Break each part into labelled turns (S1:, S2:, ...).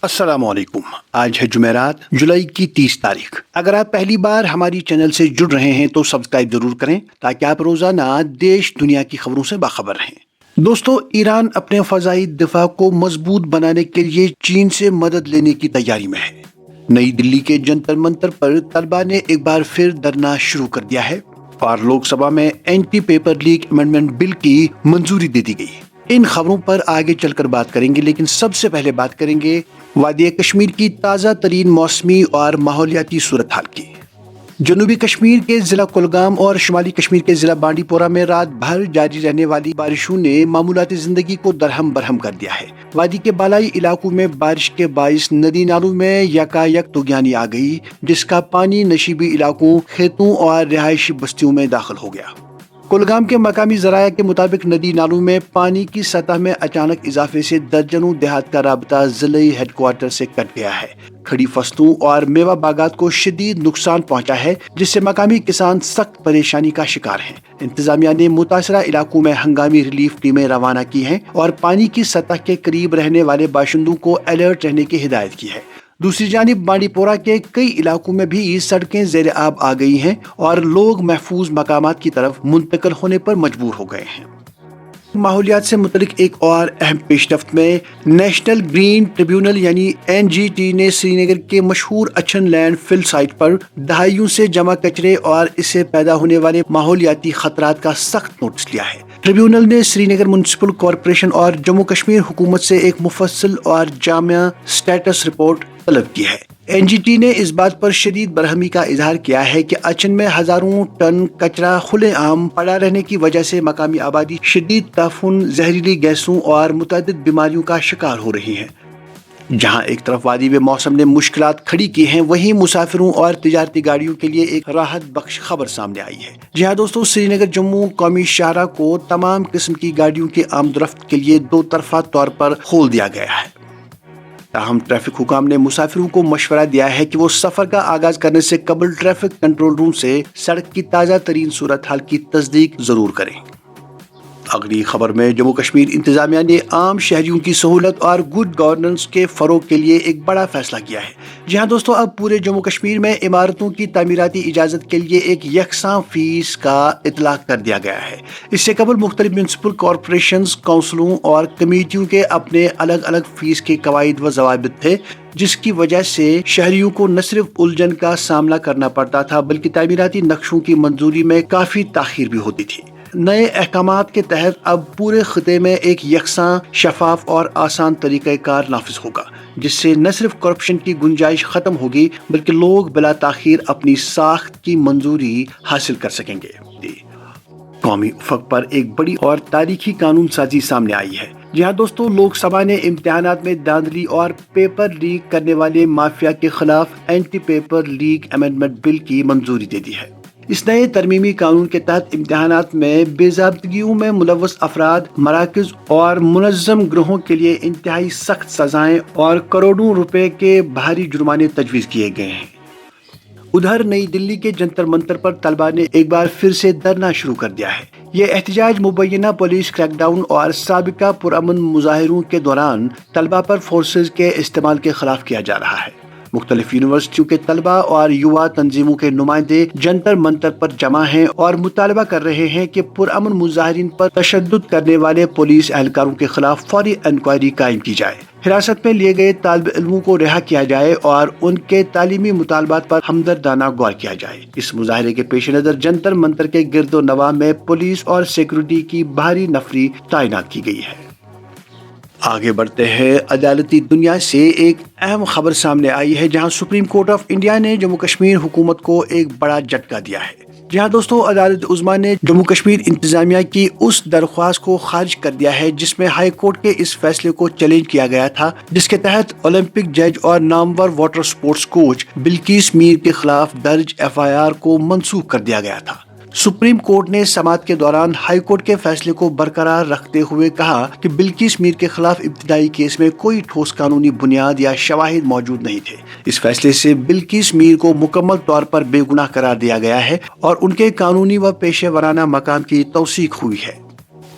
S1: अस्सलामुअलैकुम। आज है जुमेरात, जुलाई की 30 तारीख। अगर आप पहली बार हमारी चैनल से जुड़ रहे हैं तो सब्सक्राइब जरूर करें ताकि आप रोजाना देश दुनिया की खबरों से बाखबर रहें। दोस्तों, ईरान अपने फजाई दिफा को मजबूत बनाने के लिए चीन से मदद लेने की तैयारी में है। नई दिल्ली के जंतर मंतर पर तलबा ने एक बार फिर धरना शुरू कर दिया है और लोकसभा में anti paper leak amendment bill की मंजूरी दे दी गई। इन खबरों पर आगे चलकर बात करेंगे, लेकिन सबसे पहले बात करेंगे वादी कश्मीर की ताज़ा तरीन मौसमी और माहौलियाती सूरत हाल की। जनूबी कश्मीर के जिला कुलगाम और शुमाली कश्मीर के जिला बांडीपोरा में रात भर जारी रहने वाली बारिशों ने मामूलाती जिंदगी को दरहम बरहम कर दिया है। वादी के बालाई इलाकों में बारिश के बाइस नदी नालों में यकायक तुगयानी आ गई, जिसका पानी नशीबी इलाकों, खेतों और रिहायशी बस्तियों में दाखिल हो गया। कुलगाम के मकामी जराया के मुताबिक नदी नालों में पानी की सतह में अचानक इजाफे से दर्जनों देहात का राबता जिले हेडक्वार्टर से कट गया है। खड़ी फसलों और मेवा बागात को शदीद नुकसान पहुंचा है, जिससे मकामी किसान सख्त परेशानी का शिकार हैं। इंतजामिया ने मुतासरा इलाकों में हंगामी रिलीफ टीमें रवाना की हैं और पानी की सतह के करीब रहने वाले बाशिंदों को अलर्ट रहने की हिदायत की है। दूसरी जानिब बांडीपोरा के कई इलाकों में भी सड़कें ज़ेर आब आ गई हैं और लोग महफूज मकामात की तरफ मुंतकिल होने पर मजबूर हो गए हैं। माहौलियात से मुतलिक एक और अहम पेशरफ्त में नेशनल ग्रीन ट्रिब्यूनल यानी NGT ने श्रीनगर के मशहूर अचन लैंड फिल साइट पर दहाइयों से जमा कचरे और इससे पैदा होने वाले माहौलियाती खतरात का सख्त नोटिस लिया है। ट्रिब्यूनल ने श्रीनगर म्युनिसिपल कॉरपोरेशन और जम्मू कश्मीर हुकूमत से एक मुफस्सिल और जामिया स्टेटस रिपोर्ट तलब की है। NGT ने इस बात पर शदीद बरहमी का इजहार किया है कि अचन में हजारों टन कचरा खुलेआम पड़ा रहने की वजह से मकामी आबादी शदीद ताफुन, जहरीली गैसों और मुतअद्दिद बीमारियों का शिकार हो रही है। जहां एक तरफ वादी में मौसम ने मुश्किलात खड़ी की हैं, वहीं मुसाफिरों और तिजारती गाड़ियों के लिए एक राहत बख्श खबर सामने आई है। जी हाँ दोस्तों, श्रीनगर जम्मू कौमी शाहरा को तमाम किस्म की गाड़ियों की आमदरफ्त के लिए दो तरफा तौर पर खोल दिया गया है। ताहम ट्रैफिक हुकाम ने मुसाफिरों को मशवरा दिया है कि वो सफर का आगाज करने से कबल ट्रैफिक कंट्रोल रूम से सड़क की ताज़ा तरीन सूरत हाल की तस्दीक जरूर करें। अगली खबर में जम्मू कश्मीर इंतजामिया ने आम शहरियों की सहूलत और गुड गवर्नेंस के फरोग के लिए एक बड़ा फैसला किया है। जी हाँ दोस्तों, अब पूरे जम्मू कश्मीर में इमारतों की तामीराती इजाज़त के लिए एक यकसां फीस का इतलाक कर दिया गया है। इससे कबल मुख्तलिफ म्युनिसिपल कॉरपोरेशन, काउंसिलों और कमेटियों के अपने अलग अलग फीस के कवायद व ज़वाबित थे, जिसकी वजह से शहरियों को न सिर्फ उलझन का सामना करना पड़ता था बल्कि तामीराती नक्शों की मंजूरी में काफ़ी ताख़ीर भी होती थी। नए अहकामात के तहत अब पूरे खिते में एक यकसां, शफाफ और आसान तरीक़ाकार नाफिज होगा, जिससे न सिर्फ करप्शन की गुंजाइश खत्म होगी बल्कि लोग बिला ताख़ीर अपनी साख्त की मंजूरी हासिल कर सकेंगे। कौमी उफ़क़ पर एक बड़ी और तारीखी कानून साजी सामने आई है। जी हाँ दोस्तों, लोकसभा ने इम्तिहानात में धांधली और पेपर लीक करने वाले माफिया के खिलाफ anti paper leak amendment bill की मंजूरी दे दी है। इस नए तरमीमी कानून के तहत इम्तिहानात में बेज़ाब्तगियों में मुलव्वस अफराद, मराकज़ और मुनज़्ज़म ग्रोहों के लिए इंतहाई सख्त सजाएं और करोड़ों रुपए के भारी जुर्माने तजवीज़ किए गए हैं। उधर नई दिल्ली के जंतर मंतर पर तलबा ने एक बार फिर से धरना शुरू कर दिया है। ये एहतजाज मुबैना पुलिस क्रैकडाउन और साबिका पुरअमन मुजाहिरों के दौरान तलबा पर फोर्सेज के इस्तेमाल के खिलाफ किया जा रहा है। मुख्तलिफ यूनिवर्सिटियों के तलबा और युवा तंजीमों के नुमाइंदे जंतर मंतर पर जमा हैं और मुतालबा कर रहे हैं कि पुरअमन मुजाहिरीन पर तशद्दुद करने वाले पुलिस एहलकारों के खिलाफ फौरी इंक्वायरी कायम की जाए, हिरासत में लिए गए तालिब इल्मों को रिहा किया जाए और उनके तालीमी मुतालबात पर हमदर्दाना गौर किया जाए। इस मुजाहरे के पेश नज़र जंतर मंतर के गिरदो नवा में पुलिस और सिक्योरिटी की भारी नफरी तैनात की गई है। आगे बढ़ते हैं, अदालती दुनिया से एक अहम खबर सामने आई है, जहां सुप्रीम कोर्ट ऑफ इंडिया ने जम्मू कश्मीर हुकूमत को एक बड़ा झटका दिया है। जी हाँ दोस्तों, अदालत उज़्मा ने जम्मू कश्मीर इंतजामिया की उस दरख्वास्त को खारिज कर दिया है जिसमें हाई कोर्ट के इस फैसले को चैलेंज किया गया था, जिसके तहत ओलंपिक जज और Namvar water sports coach Bilkis Mir के खिलाफ दर्ज FIR को मंसूख कर दिया गया था। सुप्रीम कोर्ट ने समाअत के दौरान हाई कोर्ट के फैसले को बरकरार रखते हुए कहा कि बिल्किस मीर के खिलाफ इब्तिदाई केस में कोई ठोस कानूनी बुनियाद या शवाहिद मौजूद नहीं थे। इस फैसले से बिल्किस मीर को मुकम्मल तौर पर बेगुनाह करार दिया गया है और उनके कानूनी व पेशे वराना मकाम की तौसीक हुई है।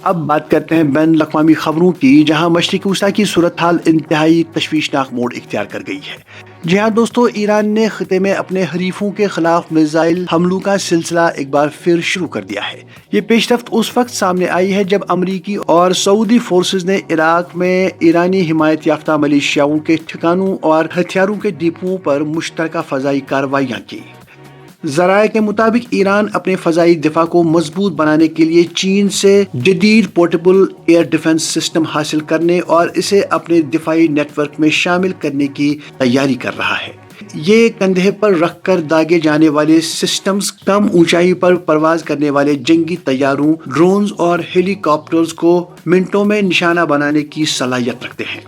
S1: اب بات کرتے ہیں بین الاقوامی خبروں کی، جہاں مشرق وسطیٰ کی صورتحال انتہائی تشویشناک موڑ اختیار کر گئی ہے۔ جی ہاں دوستو، ایران نے خطے میں اپنے حریفوں کے خلاف میزائل حملوں کا سلسلہ ایک بار پھر شروع کر دیا ہے۔ یہ پیش رفت اس وقت سامنے آئی ہے جب امریکی اور سعودی فورسز نے عراق میں ایرانی حمایت یافتہ ملیشیاؤں کے ٹھکانوں اور ہتھیاروں کے ڈپوؤں پر مشترکہ فضائی کارروائیاں کی۔ ذرائع کے مطابق ایران اپنے فضائی دفاع کو مضبوط بنانے کے لیے چین سے جدید پورٹیبل ایئر ڈیفنس سسٹم حاصل کرنے اور اسے اپنے دفاعی نیٹ ورک میں شامل کرنے کی تیاری کر رہا ہے۔ یہ کندھے پر رکھ کر داغے جانے والے سسٹمز کم اونچائی پر پرواز کرنے والے جنگی طیاروں، ڈرونز اور ہیلی کاپٹرز کو منٹوں میں نشانہ بنانے کی صلاحیت رکھتے ہیں۔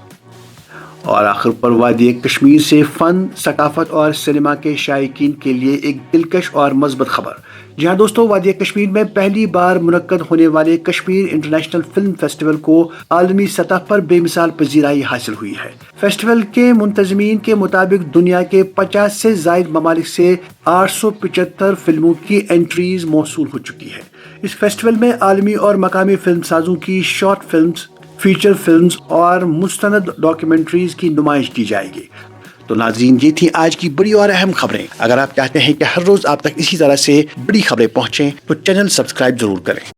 S1: اور آخر پر وادی کشمیر سے فن، ثقافت اور سینما کے شائقین کے لیے ایک دلکش اور مثبت خبر۔ جی ہاں دوستو، وادی کشمیر میں پہلی بار منعقد ہونے والے کشمیر انٹرنیشنل فلم فیسٹیول کو عالمی سطح پر بے مثال پذیرائی حاصل ہوئی ہے۔ فیسٹیول کے منتظمین کے مطابق دنیا کے 50 سے زائد ممالک سے 875 فلموں کی انٹریز موصول ہو چکی ہے۔ اس فیسٹیول میں عالمی اور مقامی فلم سازوں کی شارٹ فلمز، فیچر فلمز اور مستند ڈاکیومنٹریز کی نمائش کی جائے گی۔ تو ناظرین، یہ تھی آج کی بڑی اور اہم خبریں۔ اگر آپ چاہتے ہیں کہ ہر روز آپ تک اسی طرح سے بڑی خبریں پہنچیں تو چینل سبسکرائب ضرور کریں۔